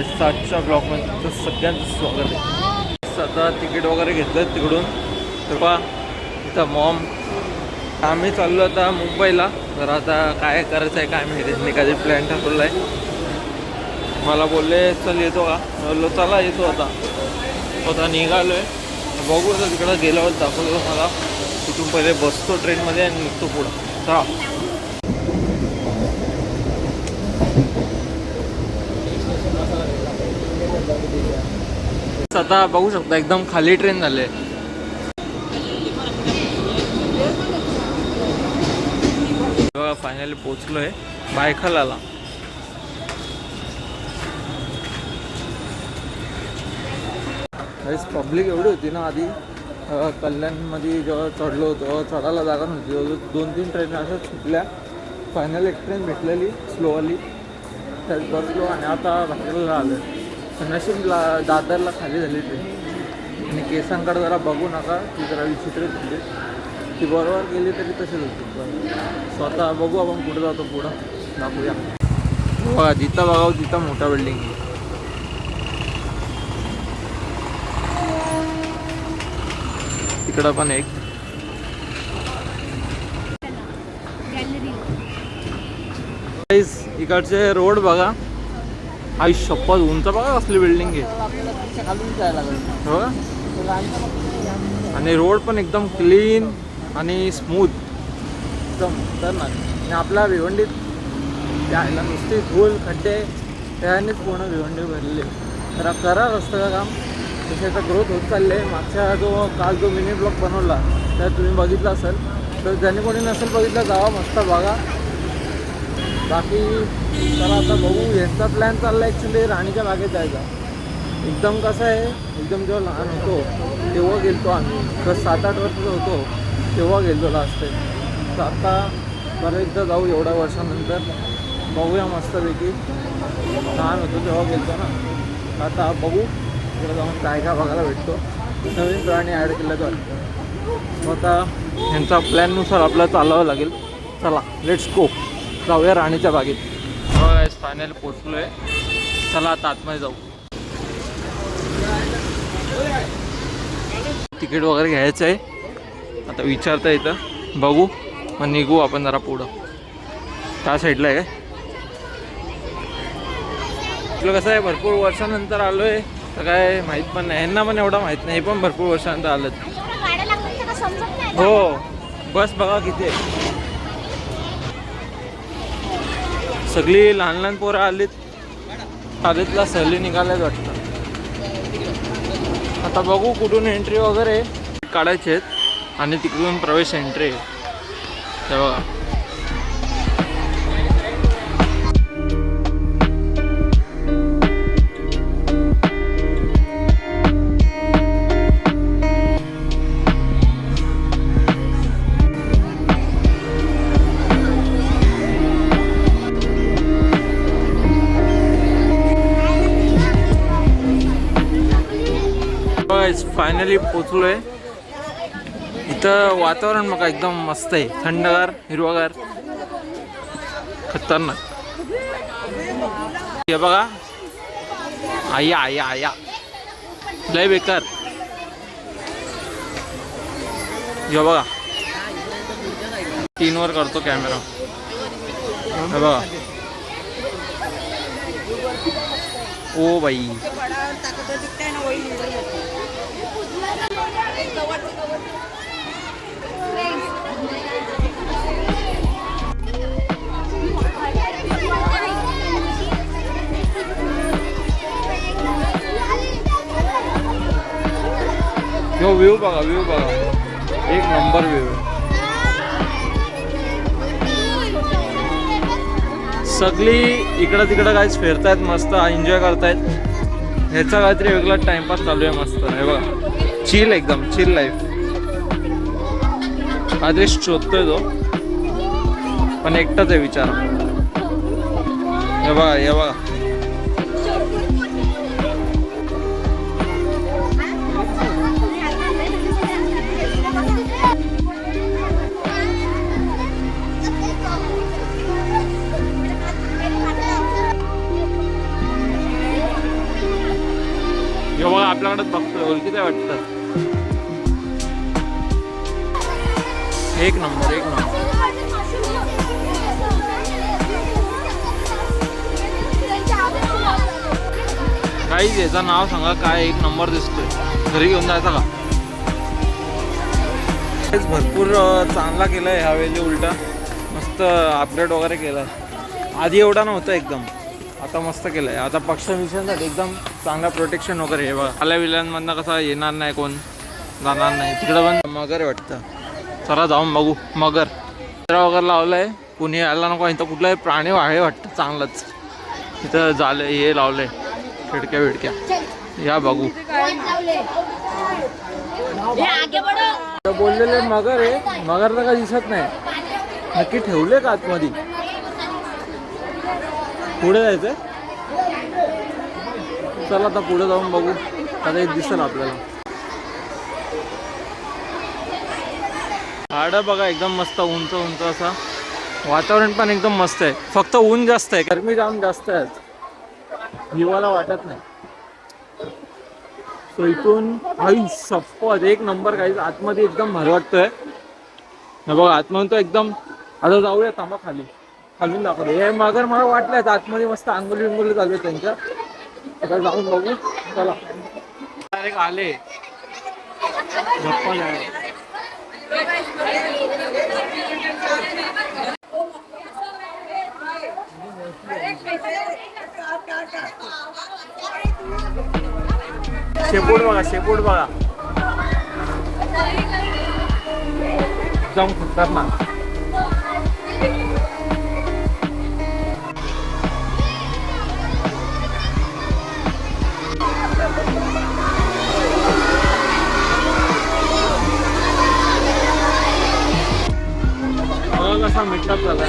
7च्या ब्लॉकमध्ये तर सगळ्यांचं स्वागत आहे. आता तिकीट वगैरे घेतलं तिकडून तर पहा इथं मॉम. आम्ही चाललो आता मुंबईला. तर आता काय करायचं आहे काय माहिती, त्यांनी कधी प्लॅन ठरवला आहे. मला बोलले चल येतो का, बोललो चला येतो. आता निघालो आहे. बघू आता तिकडं गेल्यावर दाखवलं मला. तिथून पहिले बसतो ट्रेनमध्ये आणि निघतो पुढं. चला आता बघू शकता एकदम खाली ट्रेन झाले. बघा फायनली पोचलोय बायखलाला. पब्लिक एवढी होती ना आधी कल्याणमध्ये जेव्हा चढलो होतो चढायला जागा नव्हती. 2-3 ट्रेन अशा सुटल्या. फायनल एक ट्रेन भेटलेली स्लोवाली, त्यात बसलो आणि आता बाहेरला आलो. नशीबला दादरला खाली झाली ट्रेन. आणि केसांकडे जरा बघू नका, ती जरा विचित्रच होती. ती बरोबर गेली तरी तसेच होती. स्वतः बघू आपण पुढे जातो, पुढं दाखवूया. बघा जिथं बघावं तिथं मोठा बिल्डिंग आहे. तिकडं पण एक. इकडचे रोड बघा, आई शपथ उंच बघा कसली बिल्डिंग आहे. हो आणि रोड पण एकदम क्लीन आणि स्मूथ एकदम खतरनाक. आणि आपल्या भिवंडीत यायला नुसती धूळ खड्डे त्यानेच पूर्ण भिवंडी भरलेली. तर करा रस्त्याचं काम, तसे ग्रोथ होत चालले. मागच्या काल जो मिनी ब्लॉक बनवला त्यात तुम्ही बघितला असेल, तर ज्याने कोणी नसेल बघितलं जावा मस्त बघा. बाकी तर आता बघू. यांचा प्लॅन चालला ॲक्च्युली राणीच्या बागेत जायचा. एकदम कसं आहे, एकदम जेव्हा लहान होतो तेव्हा गेलतो आम्ही. तर 7-8 वर्षाचा होतो तेव्हा गेलतो लास्ट टाईम. तर आता परत एकदा जाऊ एवढ्या वर्षानंतर. बघूया मस्तपैकी. लहान होतो तेव्हा गेलतो ना. आता बघू तिकडे जाऊन काय काय बघायला भेटतो. नवीन प्राणी ॲड केलं तर आता ह्यांचा प्लॅननुसार आपल्याला चालावं लागेल. चला लेट्स गो, जाऊया राणीच्या बागेत. बघा फायनल पोचलो आहे. चला आता आतमध्ये जाऊ. तिकीट वगैरे घ्यायचं आहे. आता विचारता येतं, बघू मग निघू आपण जरा पुढं. त्या साईडला आहे काय. आपलं कसं आहे भरपूर वर्षानंतर आलो आहे तर काय माहीत पण नाही. ह्यांना पण एवढं माहीत नाही, पण भरपूर वर्षानंतर आलं. हो बस बघा किती आहे. सगळी लहान लहान पोरं आलीत. कॉलेजला सहली निघाल्यात वाटतं. आता बघू कुठून एंट्री वगैरे काढायचे आहेत आणि तिकडून प्रवेश एंट्री आहे. ते बघा फायनली पोचलो आहे. इथं वातावरण बघा एकदम मस्त आहे, थंडगार हिरवागार खतरनाक. हे बघा आया आया आया लय बेकार. हे बघा 3 वर करतो कॅमेरा. हे बघा ओ बाई. यो व्ह्यू बघा, व्ह्यू बघा एक नंबर व्ह्यू. सगळी इकडं तिकडं काहीच फिरतायत, मस्त एन्जॉय करतायत. ह्याचा काहीतरी वेगळा टाइमपास चालू आहे मस्त. हे बघा चिल, एकदम चिल लाईफ. काहीतरी शोधतोय तो, पण एकटाच आहे विचार. हे बघा हे बघा आपल्याकडेच बघतोय, ओळखीचं आहे वाटतं. एक नंबर एक नंबर. काही याचं नाव सांगा काय एक नंबर दिसतोय. घरी घेऊन जायचा का? भरपूर चांगला केलाय ह्यावेळी, उलटा मस्त अपग्रेड वगैरे केलाय. आधी एवढा नव्हता एकदम, आता मस्त केलंय. आता पक्षांसाठी एकदम चांगला प्रोटेक्शन वगैरे हे बघा. आल्या विल्यांमधनं कसं येणार नाही, कोण जाणार नाही. तिकडं पण मगर वाटतं, चला जाऊन बघू. मगर वगैरे लावलंय, कुणी यायला नको. इथं कुठलाही प्राणी आहे वाटतं चांगलंच. इथं झालं हे लावलंय, खिडक्या विडक्या. या बघू. बोललेले मगर आहे, मगर तर काय दिसत नाही. नक्की ठेवले का आतमध्ये? पुढे जायचंय, चला आता पुढे जाऊन बघू. आता एक दिसेल आपल्याला. झाडं बघा एकदम मस्त उंच उंच असा. वातावरण पण एकदम मस्त आहे. फक्त ऊन जास्त आहे, गरमी जाम जास्त आहे. हिवाळा वाटत नाही. तो इथून काही सप्पत एक नंबर काही आतमध्ये एकदम भारी वाटतोय. बघा आतमध्ये तो एकदम. आता जाऊया, थांबा खाली, खालून दाखवतो. हे मगर मला वाटलंय आतमध्ये मस्त अंगोली बिंगोली चालू आहे त्यांच्या. आता जाऊन बघू, चला. डायरेक्ट आले गप्पा झाले. शेपूट बघा, शेपूट बघा, एकदम खतरनाक. कसा मिठा झाला.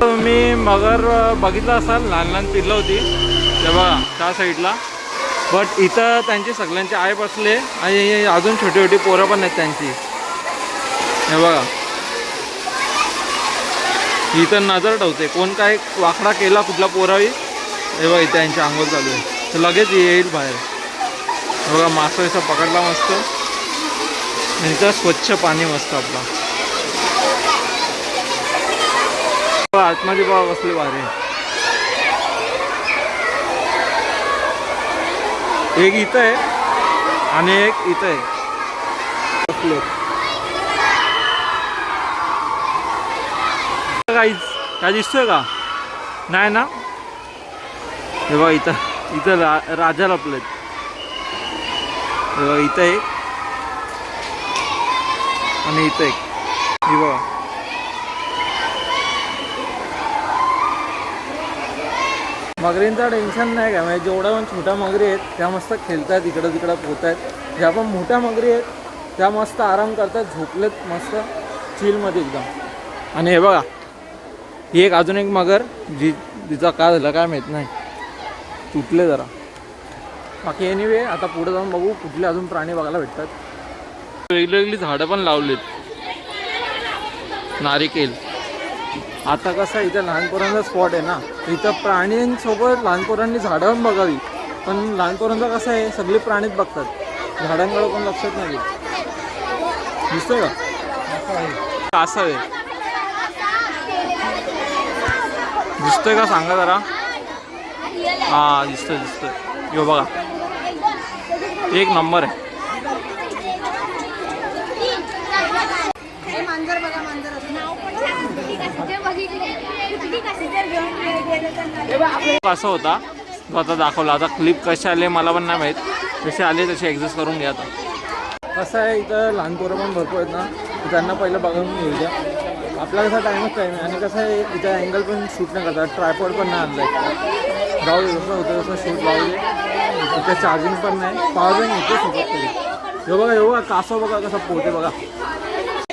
तुम्ही मगर बघितला असाल, लहान लहान पिल्लं होती तेव्हा त्या साईडला. बट इथं त्यांची सगळ्यांचे आई बसले आणि अजून छोटी छोटी पोरं पण आहेत त्यांची. हे बघा, इथं नजर ठेवते, कोण काय वाकडा केला कुठला पोरावी. हे बघा इथे त्यांची आंघोळ चालू आहे, तर लगेच येईल बाहेर. हे बघा मासा असं पकडला मस्त. इथं स्वच्छ पाणी मस्त आपला. आतमध्ये बघा कसली भारी. एक इथं आहे आणि एक इथं आहे. काय दिसतोय का? नाही ना. हे बघा इथं, इथं राजा लपलेत. हे बघा इथं एक आणि इथं एक. हे बघा मगरींचा टेन्शन नाही काय, म्हणजे जेवढ्या पण छोट्या मगरी आहेत त्या मस्त खेळतात, इकडं तिकडं पोहत आहेत. ज्या पण मोठ्या मगरी आहेत त्या मस्त आराम करतात, झोपलेत मस्त चिलमध्ये एकदम. आणि हे बघा ही एक अजून एक मगर, जिचा काय झालं काय माहीत नाही, तुटले जरा. बाकी एनिवे आता पुढे जाऊन बघू कुठले अजून प्राणी बघायला भेटतात. वेगवेगळी झाडं पण लावलीत, नारिकेल. आता कसं इथं लहान पोरांचा स्पॉट आहे ना, इथं प्राण्यांसोबत लहान पोरांनी झाडं पण बघावी. पण लहान पोरांचं कसं आहे, सगळे प्राणीच बघतात, झाडांकडे पण लक्षात नाही. दिसतोय का असं आहे, दिसतोय का सांगा जरा. हा दिसतोय दिसतोय. यो बघा एक नंबर आहे. कसं होता तो आता दाखवला. आता क्लिप कसे आले मला पण नाही माहीत, कसे आले तसे ॲडजस्ट करून घ्या. आता कसं आहे इथं लहान पोरं पण भरपूर आहेत ना, त्यांना पहिलं बघून घेऊ द्या. आपला कसा टाईमच टाईम आहे. आणि कसं आहे इथं अँगल पण शूट नाही करतात, ट्रायपॉड पण नाही आणलं आहे. जाऊ दे जसं होतं तसं शूट लावू दे. इथं चार्जिंग पण नाही, पॉवर बँक इथे सोबत तरी. हे बघा हे बघा कासव बघा कसं पोहते बघा.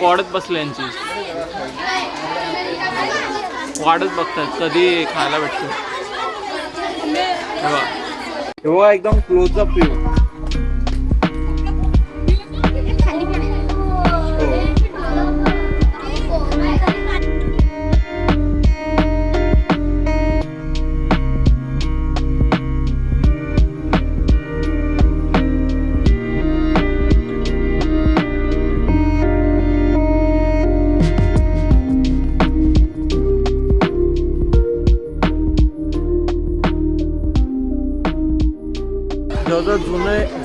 वाढत बसले यांची, वाढत बघतात कधी खायला भेटतं. तेव्हा एकदम क्लोजअप व्ह्यू.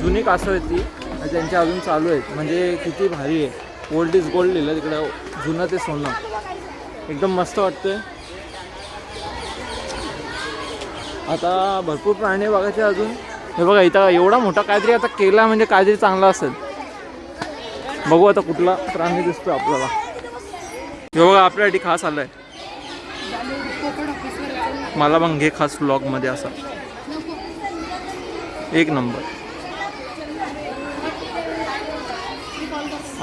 जुनी कासव आहेत ती त्यांची अजून चालू आहेत. म्हणजे किती भारी आहे. ओल्ड इज गोल्ड लिहिलं तिकडं. जुनं ते सोनं एकदम मस्त वाटतंय. आता भरपूर प्राणी बघायचे अजून. हे बघा इथं एवढा मोठा काहीतरी आता केला म्हणजे काहीतरी चांगला असेल. बघू आता कुठला प्राणी दिसतो आपल्याला. हे बघा आपल्यासाठी खास आलाय. मला पण घे खास व्लॉग मध्ये असा. एक नंबर.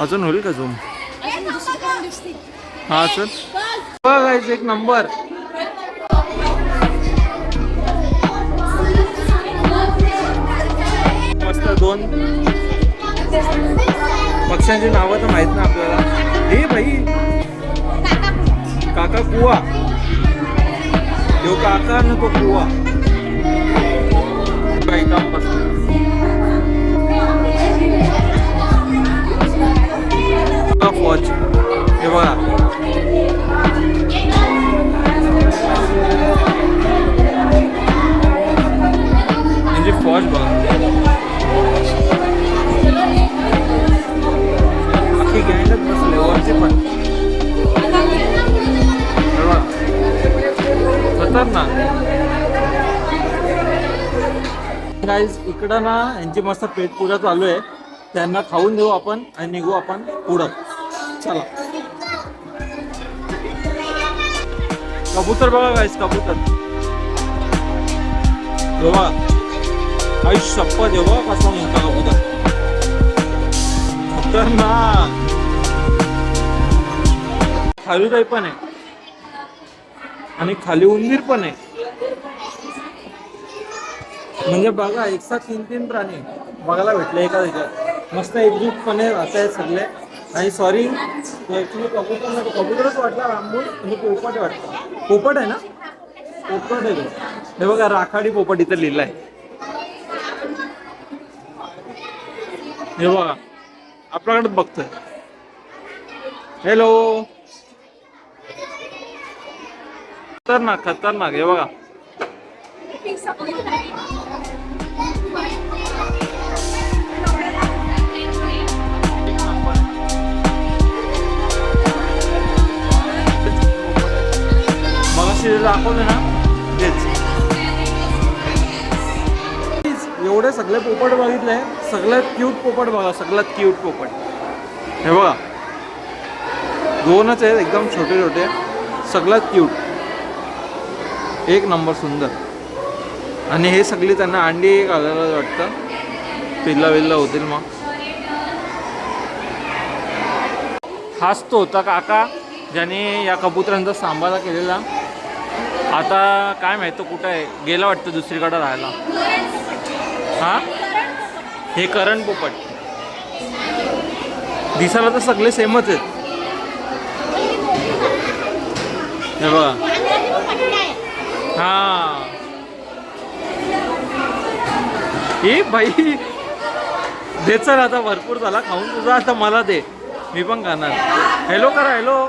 अजून होईल का झूम? हा सर बघा एक नंबर. मस्त. दोन पक्ष्यांची नावं तर माहित ना आपल्याला. हे भाई काका कुवा. जो काका ना तो कुवा. काम फौज. हे बघा म्हणजे फौज बघा. बाकी गँगच बसले वरचे पण. खतरनाक. गाईज इकडं ना यांची मस्त पेट पूजा चालू आहे. त्यांना खाऊन देऊ आपण आणि निघू आपण पुढं. चला. कबूतर बघा गाईज. कबूतर बघा. आई शप्पथ. आहे बघा कसा मोठा कबूतर. खतरनाक. खाली काही पण आहे आणि खाली उंदीर पण आहे. म्हणजे बघा एक साथ तीन प्राणी बघायला भेटले एका ह्याच्यात. मस्त एकजूटपणे राहत आहेत सगळे. आणि सॉरी ॲक्च्युली कबूतरच वाटला रामबूल. म्हणजे पोपट वाटतं. पोपट आहे ना. पोपट आहे. हे बघा राखाडी पोपट इथं लिहिलं आहे. हे बघा आपल्याकडे बघतोय. हॅलो. खतरनाक खतरनाक. हे बघा दाखवलं ना तेच. एवढे सगळे पोपट बघितले. सगळ्यात क्यूट पोपट बघा. सगळ्यात क्यूट पोपट. हे बघा दोनच आहेत एकदम छोटे छोटे. सगळ्यात क्यूट. एक नंबर सुंदर. आणि हे सगळी त्यांना अंडी घालायला वाटतं. पिल्ला विल्ला होतील मग. हाच तो होता काका ज्याने या कबुतरांचा सांभाळा केलेला. आता काय माहिती कुठं आहे. गेला वाटतं दुसरीकडे राहायला. हा हे करण पोपट. दिसायला तर सगळे सेमच आहेत. हे बघा. हा हे भाई दे. चल आता भरपूर झाला खाऊन तुझा. आता मला दे. मी पण खाणार. हॅलो करा. हॅलो.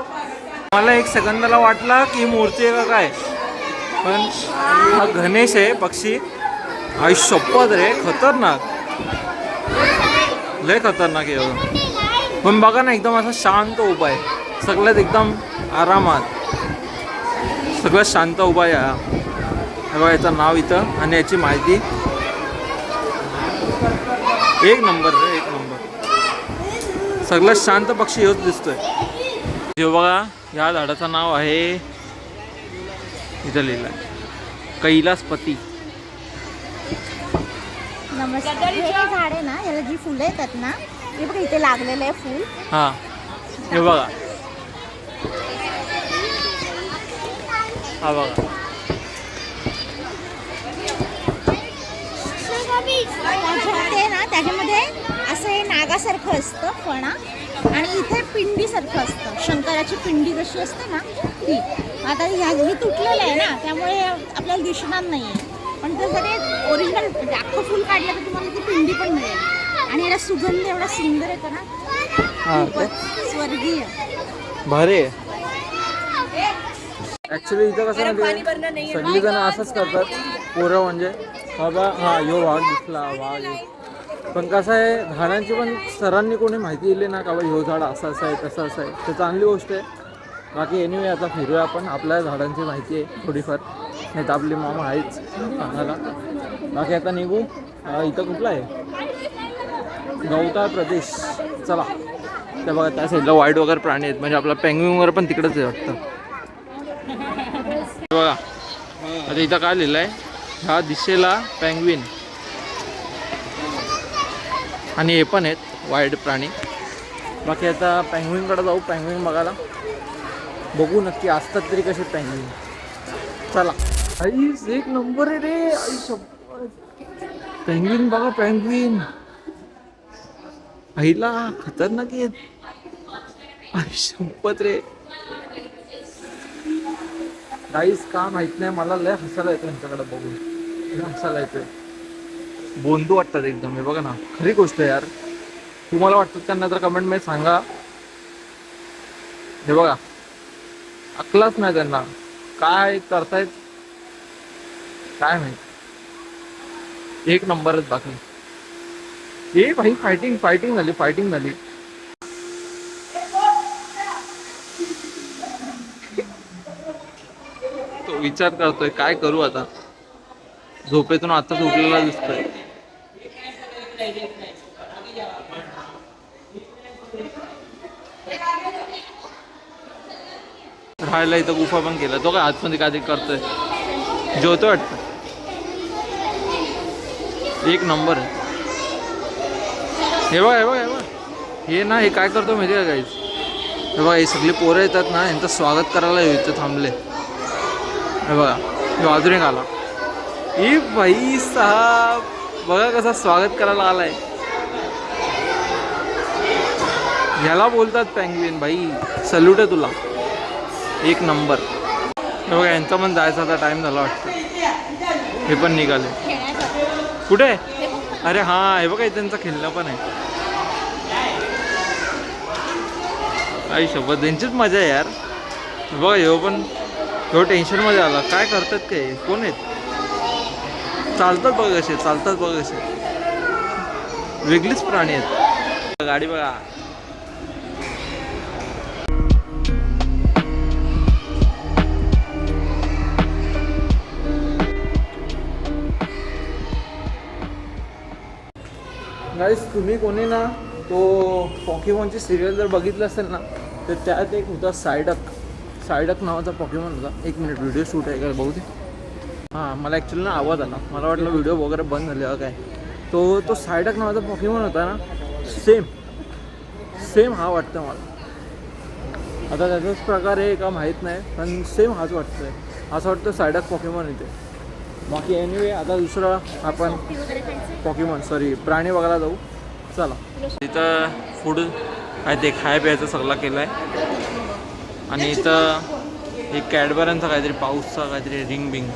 मला एक सेकंदाला वाटला की मूर्ती आहे का काय. पण हा गणेश आहे पक्षी. आई शप्पथ रे. खतरनाक. लय खतरनाक आहे. पण बघा ना एकदम असा शांत उभा आहे. सगळ्यात एकदम आरामात. सगळ्यात शांत उभा आहे. बघा याचं नाव इथं आणि याची माहिती. एक नंबर रे. एक नंबर. सगळ्यात शांत पक्षी हेच दिसतोय. हे बघा या झाडाचं नाव आहे इथं लिहिलं आहे कैलासपती. नमस्कार. हे झाड आहे ना याला जी फुलं येतात ना हे बघा इथे लागलेलं आहे फुल. हा हे बघा. हा बघा ते ना त्याच्यामध्ये असं हे नागासारखं असतं फणा आणि इथे पिंडीसारखं असतं. शंकराची पिंडी जशी असते ना ती. आता हे तुटलेलं आहे ना त्यामुळे आपल्याला दिसणार नाही आहे. पण जर ते ओरिजिनल म्हणजे अख्खं फुल काढलं तर तुम्हाला ती पिंडी पण मिळेल. आणि याला सुगंध एवढा सुंदर येतो ना, खूपच स्वर्गीय. भारी आहे. ॲक्च्युली इथं कसं म्हणजे सगळीजण असंच करतात पोरं म्हणजे बाबा हा यो वाघ दिसला वाघ आहे. पण कसं आहे झाडांची पण सरांनी कोणी माहिती दिली ना का बा ह्यो झाड असं असं आहे तसं असं आहे तर चांगली गोष्ट आहे. बाकी एनिवे आता फिरूया आपण. आपल्या झाडांची माहिती आहे थोडीफार, नाही तर आपली मामा आहेच सांगायला. बाकी आता निघू. इथं कुठला आहे गवताळ प्रदेश. चला त्या बघा त्या साईडला वाईट वगैरे प्राणी आहेत म्हणजे आपला पेंग्विन वगैरे पण तिकडंच आहे वाटतं. बघा आता इथं काय लिहिलं आहे, ह्या दिशेला पेंग्विन आणि हे पण आहेत वाईल्ड प्राणी. बाकी आता पेंग्विनकडे जाऊ, पेंग्विन बघायला. बघू नक्की असतात तरी कसे पेंग्विन. चला आईस एक नंबर आहे रे. आई पेंग्विन बघा पेंग्विन आईला खतरनाक आहेत. आई संपत रे. गाईस का माहित नाही मला लय हसायला येतं त्यांच्याकडे बघून. लय हसायला येतोय. बोंदू वाटतात एकदम. हे बघा ना खरी गोष्ट आहे यार. तुम्हाला वाटतं त्यांना तर कमेंट मध्ये सांगा. हे बघा अक्कलच नाही त्यांना. काय करतायत काय माहित. एक नंबरच. बाकी हे भाई फायटिंग झाली. तो विचार करतोय काय करू आता. झोपेतून आताच उठलेला दिसतोय. राहायला इथं गुफा पण केला तो. काय आतमध्ये काय करतोय जेवतो वाटतं. एक नंबर आहे. हे बघा हे ना हे काय करतो माहिती आहे का गाईस. हे बघा हे सगळी पोरं येतात ना यांचं स्वागत करायला इथं थांबले. हे बघा हे अजून एक आला. ए भाई साहब बघा कसा स्वागत करायला आलाय. ह्याला बोलतात पेंग्विन भाई. सल्यूट आहे तुला. एक नंबर. हे बघा यांचा पण जायचा आता टाइम झाला वाटतं. हे पण निघाले. कुठे. अरे हा हे बघा त्यांचं खेळणं पण आहे. आई सोबत त्यांचीच मजा आहे यार. बघा ह्यो पण ह्यो टेन्शनमध्ये आला. काय करतात काय कोण आहेत. चालतात बघ कसे वेगळीच प्राणी आहेत. गाडी बघा. गाईस तुम्ही कोणी ना तो पॉकीमॉनची सिरियल जर बघितलं असेल ना तर त्यात एक होता सायडक नावाचा पॉकीमॉन होता. एक मिनिट व्हिडिओ शूट आहे का बघू दे. हां मला ॲक्च्युली ना आवाज आला. मला वाटलं व्हिडिओ वगैरे बंद झाले काय. तो सायडक नावाचा पॉकीमॉन होता ना. सेम हा वाटतं मला. आता त्याचाच प्रकार आहे का माहीत नाही पण सेम हाच वाटतोय. असं वाटतं सायडक पॉकीमॉन येते. बाकी एनिवे आता दुसरा आपण प्राणी बघायला जाऊ. चला इथं फूड काय ते खाय प्यायचं सगळा केलं आहे. आणि इथं एक कॅडबऱ्यांचा काहीतरी पाऊसचा काहीतरी रिंग बिंग.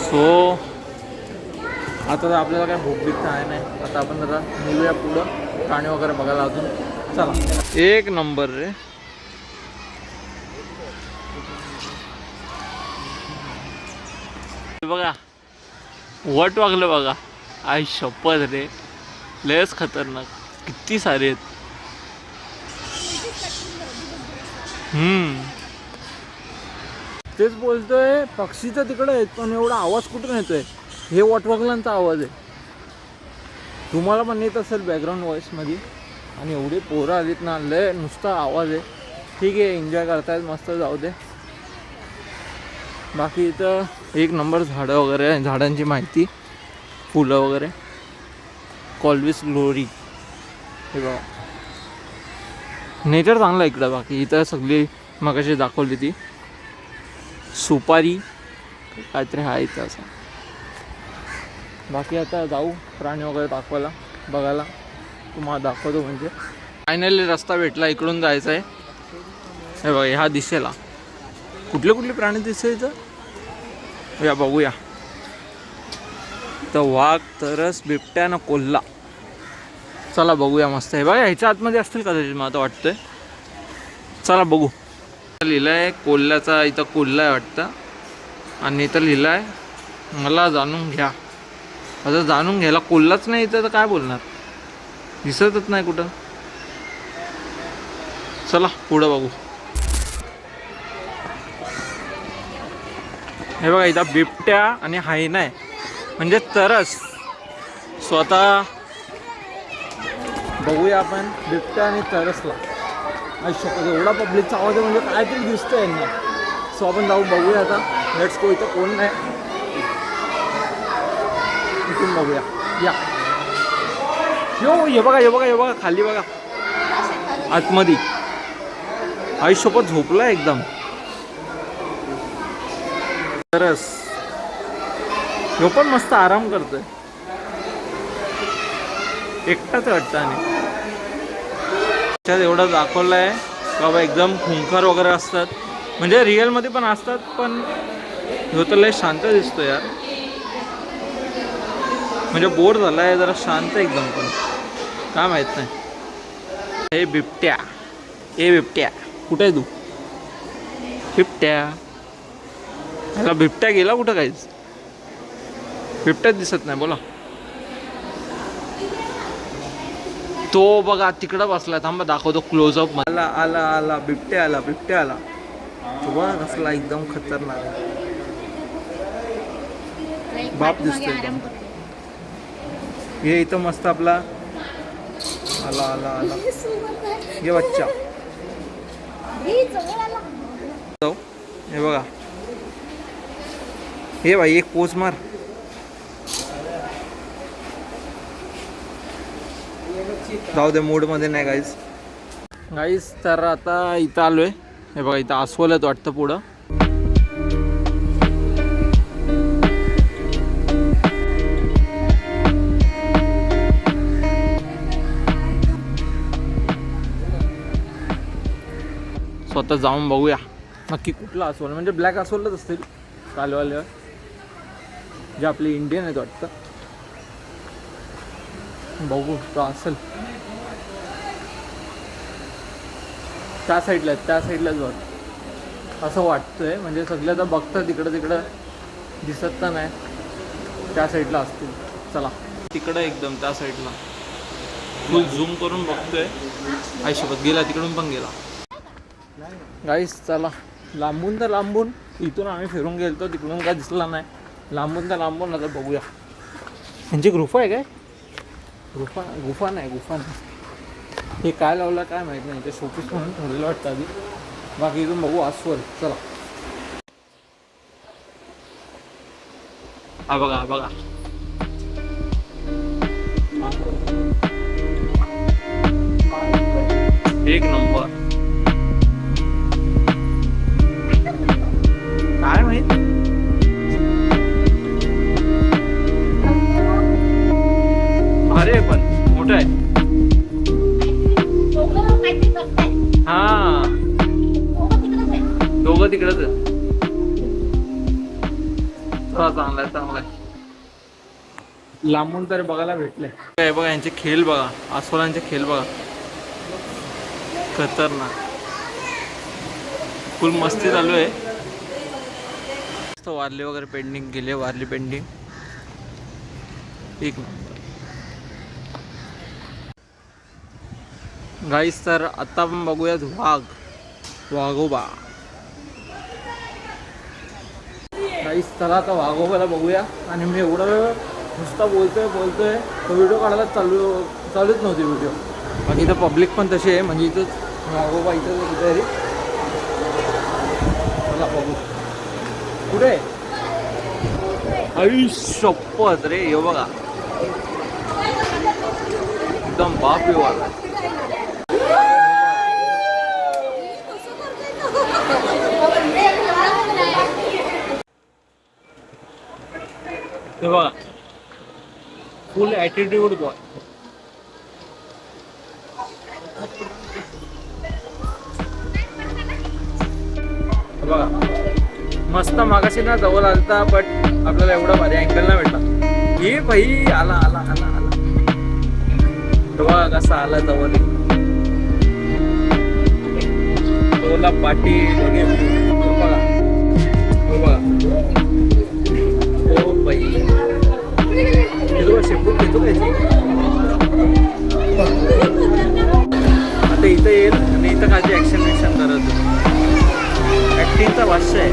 सो आता तर आपल्याला काय भूक बीक आहे नाही. आता आपण जरा निघूया पुढं प्राणी वगैरे बघायला अजून. चला एक नंबर रे. बघा वट वागलं बघा. आई शपथ रे लयच खतरनाक. किती सारे आहेत. तेच बोलतोय पक्षी तर तिकडे आहेत पण एवढा आवाज कुठून येतोय. हे वटवागलांचा आवाज आहे. तुम्हाला पण येत असेल बॅकग्राऊंड व्हॉइसमध्ये. आणि एवढी पोरं आलीत ना लय नुसता आवाज आहे. ठीक आहे एन्जॉय करतायत मस्त जाऊ दे. बाकी इथं एक नंबर झाडं वगैरे. झाडांची माहिती फुलं वगैरे. कॉल्विस ग्लोरी. हे बघा नेचर चांगलं आहे इकडं. बाकी इथं सगळी मगाशी दाखवली ती सुपारी काहीतरी आहे इथं असं. बाकी आता जाऊ प्राणी वगैरे दाखवायला बघायला, तुम्हाला दाखवतो. म्हणजे फायनली रस्ता भेटला, इकडून जायचं आहे. हे बघा ह्या दिशेला कुठले कुठले प्राणी दिसायचं या बघूया. तर वाघ, तरस, बिबट्या ना कोल्हा. चला बघूया. मस्त आहे बघा. ह्याच्या आतमध्ये असतील कदाचित, मला आता वाटतंय. चला बघू. लिहिलं आहे कोल्ह्याचा, इथं कोल्हा आहे वाटतं. आणि इथं लिहिलं आहे मला जाणून घ्या. आता जाणून घ्यायला कोल्हाच नाही इथं तर काय बोलणार, दिसतच नाही कुठं. चला पुढं बघू. हे बघा इथं बिबट्या आणि हायना आहे, म्हणजे तरस. स्वतः बघूया आपण बिबट्या आणि तरसला. आयुष्यात एवढा पब्लिकचा आवाज आहे, म्हणजे काहीतरी दिसतंय यांना. सो आपण जाऊ बघूया आता. Let's go. इथं कोण नाही, इथून बघूया. या यो, हे बघा हे बघा हे बघा खाली बघा आतमध्ये. आयुष्यपत झोपला एकदम. तरस ह्यो पण मस्त आराम करतोय, एकटाच वाटतं. आणि त्याच्यात एवढं दाखवलं आहे का बाबा एकदम खुंखार वगैरे असतात, म्हणजे रिअलमध्ये पण असतात. पण ह्यो तर लय शांत दिसतो यार, म्हणजे बोर झाला आहे जरा, शांत एकदम. पण काय माहीत नाही. हे बिबट्या, ए बिबट्या कुठे आहे तू? बिबट्या, ह्याला बिबट्या गेला कुठं? काहीच बिबट्याच दिसत नाही. बोला. तो बघा तिकडं बसला. थांबा दाखवतो क्लोजअप. आला आला आला बिबट्या आला, बिबट्या आला. तो बघा कसला एकदम खतरनाक बाप दिसतोय. हे इथं मस्त आपला आला आला आला. ये बच्चा. हे बघा, हे भाई एक पोच मार. जाऊ दे, मूडमध्ये नाही गाईज. गाईज तर आता इथं आलोय. हे बघा इथं अस्वल आहेत वाटतं पुढं. स्वतः जाऊन बघूया नक्की कुठला अस्वल. म्हणजे ब्लॅक अस्वलच असतील कालवाल्यावर, जे आपले इंडियन आहेत वाटतं. बघू तो असेल. त्या साईडला त्या साईडलाच वाटतं असं वाटतंय. म्हणजे सगळं तर बघतं तिकडं तिकडं दिसत तर नाही. त्या साईडला असतील. चला तिकडं एकदम त्या साईडला फुल झूम करून बघतोय. आयुष्यपत गेला, तिकडून पण गेला. गाईस चला, लांबून तर लांबून इथून आम्ही फिरून गेलो, तिकडून काय दिसला नाही. लांबून तर लांबून आता बघूया. म्हणजे गुफा आहे काय? गुफा नाही. हे काय लावलं काय माहीत नाही. ते शोपीस म्हणून ठरलेलं वाटतं आधी. बाकी इथून बघू अस्वल. चला. हा बघा हा बघा. एक नंबर. काय माहित. अरे पण मोठं आहे. हा दोघं तिकडच आहे. चांगला आहे चांगला आहे. लांबून तरी बघायला भेटले. काय बघा यांचे खेळ बघा, अस्वलांचे खेळ बघा, खतरनाक. फुल मस्ती चालू आहे. मस्त वारली वगैरे पेंडिंग गेले, वारली पेंडिंग एक नंबर. गाईस तर आता आपण बघूयात वाघोबा. गाईस चला आता वाघोबाला बघूया. आणि मी एवढा वेळ नुसता बोलतोय तो व्हिडिओ काढायला चालूच नव्हती व्हिडिओ. बाकी इथं पब्लिक पण तशी आहे. म्हणजे इथंच वाघोबा इथंच कुठेतरी. चला बघू कुठे. आई शपथ रे, हे बघा एकदम बाप येऊ आला. हे बघा फुल ॲटिट्यूड बॉय. बघा मस्त मागाशी ना जवळ आलता बट आपल्याला एवढा भारी अँगल नाही भेटला. हे भाई आला आला आला आला बघा कसा आला जवळ. टोला पाटील बघा बघा ओ बाई शेपूट घेतो त्याची. आता इथं येईल आणि इथं काही ऍक्शन विक्शन करत ऍक्टिंगचा भाष्य आहे.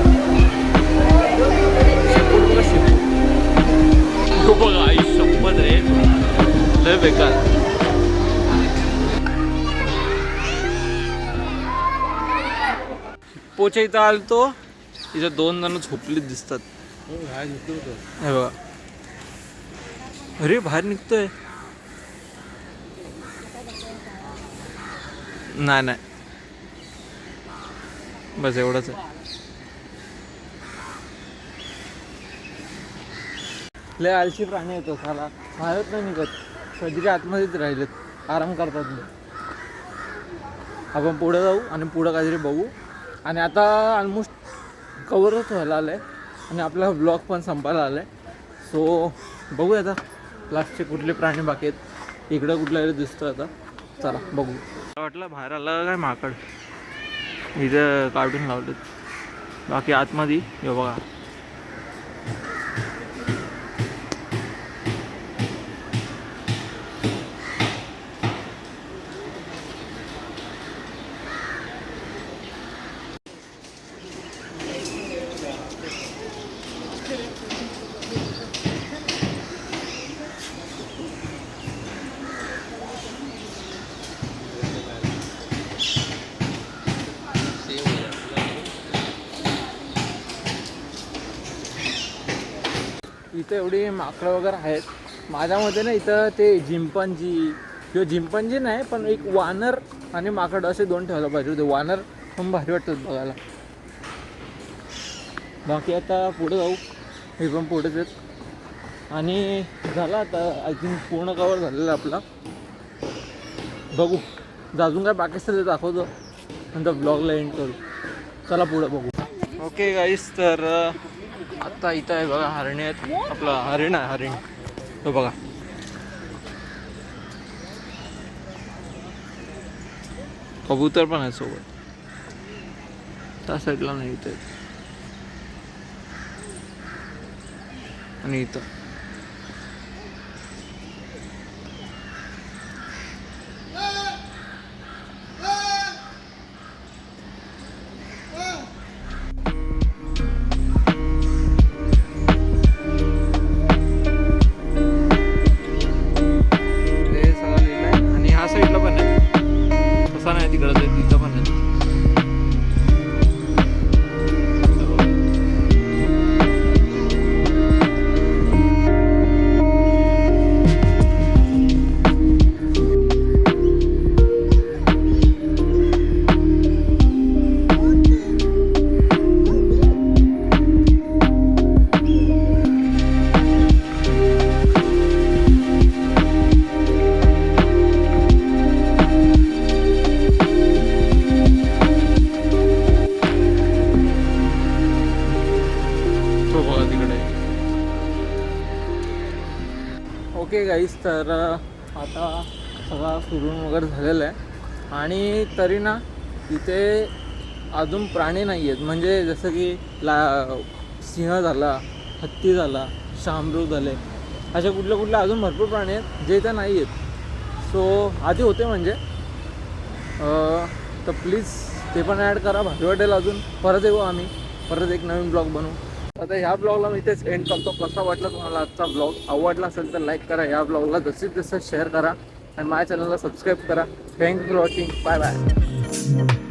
शेपूट बघा शेपूट बघा आई शपथ रे लय बेकार. पोच्या इथं आलतो इथं 2 जण झोपलीत दिसतात. हे बघा अरे बाहेर निघतोय. नाही नाही बस एवढंच आहे. लय आळशी प्राणी येतो साला बाहेरच नाही निघत. कधीच्या आतमध्येच राहिलेत आराम करतात. आपण पुढे जाऊ आणि पुढं काहीतरी बघू. आणि आता ऑलमोस्ट कवरच व्हायला आलं आहे आणि आपला ब्लॉग पण संपायला आला आहे. सो बघूया आता लास्टचे कुठले प्राणी बाकी आहेत. इकडं कुठलं दिसतं आता. चला बघू. मला वाटलं बाहेर आलं काय माकड. इथं काढून लावलेत बाकी आतमध्ये हे बघा. इथं एवढी माकडं वगैरे आहेत. माझ्या मते ना इथं ते चिंपांझी किंवा चिंपांझी नाही पण एक वानर आणि माकड असे 2 ठेवायला पाहिजे होते. वानर पण भारी वाटतात बघायला. बाकी आता पुढे जाऊ. हे पण पुढेच आहेत आणि झाला आता आय थिंक पूर्ण कवर झालेलं आपला. बघू अजून काय बाकी असतं ते दाखवतो नंतर ब्लॉगला एंड करू. चला पुढे बघू. ओके गाईस तर आता इथं आहे बघा हरणे आहेत. आपला हरिण आहे हरिण तो बघा. कबूतर पण आहे सोबत. त्या साईडला नाही इथं आणि इथं ओके गाईस तर आता सगळा फिरून वगैरे झालेलं आहे आणि तरी ना इथे अजून प्राणी नाही आहेत. म्हणजे जसं की सिंह झाला, हत्ती झाला, शामृग झाले, अशा कुठल्या अजून भरपूर प्राणी आहेत जे इथे नाही आहेत. सो आधी होते म्हणजे तर प्लीज ते पण ॲड करा. भारी वाटेल. अजून परत येऊ आम्ही परत एक नवीन ब्लॉग बनवू. आता ह्या ब्लॉगला मी इथेच एंड करतो. कसा वाटला तुम्हाला आजचा ब्लॉग? आवडला असेल तर लाईक करा. ह्या ब्लॉगला जास्तीत जास्त शेअर करा आणि माझ्या चॅनलला सबस्क्राईब करा. Thank you for watching. Bye bye.